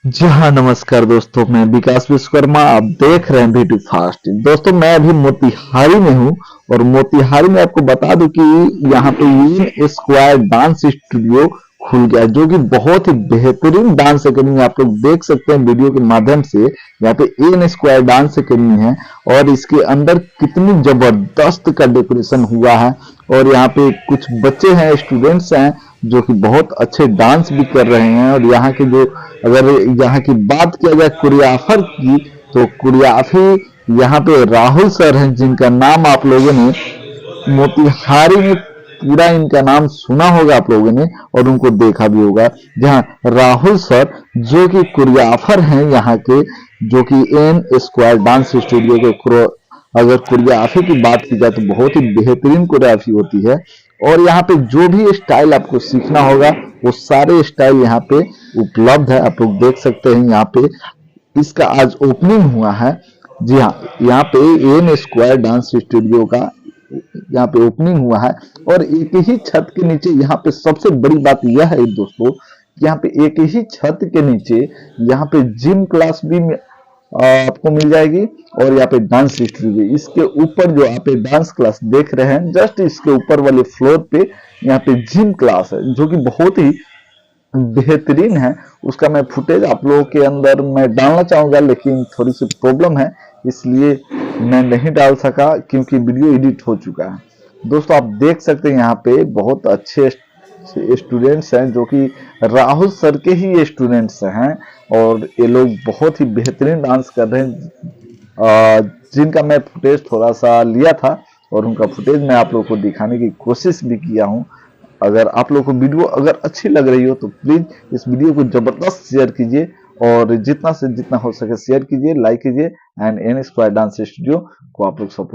जी हाँ, नमस्कार दोस्तों। मैं विकास विश्वकर्मा, आप देख रहे हैं वीटू फास्ट। दोस्तों, मैं अभी मोतिहारी में हूँ और मोतिहारी में आपको बता दूं कि यहाँ पे यून स्क्वायर डांस स्टूडियो खुल गया, जो कि बहुत ही बेहतरीन डांस अकेडमी आप लोग देख सकते हैं वीडियो के माध्यम से। यहाँ पे एन स्क्वायर डांस अकेडमी है और इसके अंदर कितनी जबरदस्त का डेकोरेशन हुआ है। और यहाँ पे कुछ बच्चे हैं, स्टूडेंट्स हैं, जो कि बहुत अच्छे डांस भी कर रहे हैं। और यहाँ के जो, अगर यहाँ की बात किया जाए कोरियोग्राफर की, तो कोरियोग्राफी यहाँ पे राहुल सर हैं, जिनका नाम आप लोगों ने मोतिहारी में पूरा इनका नाम सुना होगा आप लोगों ने, और उनको देखा भी होगा। जहाँ राहुल सर जो कि कोरियोग्राफर हैं यहाँ के, जो कि एन स्क्वायर डांस स्टूडियो के, अगर कोरियोग्राफी की बात की जाए तो बहुत ही बेहतरीन कोरियोग्राफी होती है। और यहाँ पे जो भी स्टाइल आपको सीखना होगा वो सारे स्टाइल यहाँ पे उपलब्ध है। आप लोग देख सकते हैं यहाँ पे इसका आज ओपनिंग हुआ है। जी हाँ, यहाँ पे एन स्क्वायर डांस स्टूडियो का यहाँ पे ओपनिंग हुआ है। और एक ही छत के नीचे, यहाँ पे सबसे बड़ी बात यह है दोस्तों, कि यहाँ पे एक ही छत के नीचे यहाँ पे जिम क्लास भी आपको मिल जाएगी और यहाँ पे डांस स्टूडियो। इसके ऊपर जो आप डांस क्लास देख रहे हैं, जस्ट इसके ऊपर वाले फ्लोर पे यहाँ पे जिम क्लास है, जो कि बहुत ही बेहतरीन है। उसका मैं फुटेज आप लोगों के अंदर मैं डालना चाहूंगा, लेकिन थोड़ी सी प्रॉब्लम है, इसलिए मैं नहीं डाल सका, क्योंकि वीडियो एडिट हो चुका है। दोस्तों, आप देख सकते हैं यहाँ पे बहुत अच्छे स्टूडेंट्स हैं, जो कि राहुल सर के ही स्टूडेंट्स हैं। और ये लोग बहुत ही बेहतरीन डांस कर रहे हैं, जिनका मैं फुटेज थोड़ा सा लिया था और उनका फुटेज मैं आप लोगों को दिखाने की कोशिश भी किया हूँ। अगर आप लोगों को वीडियो अगर अच्छी लग रही हो तो प्लीज इस वीडियो को जबरदस्त शेयर कीजिए, और जितना से जितना हो सके शेयर कीजिए, लाइक कीजिए, and N square dance studio को आप लोग सपोर्ट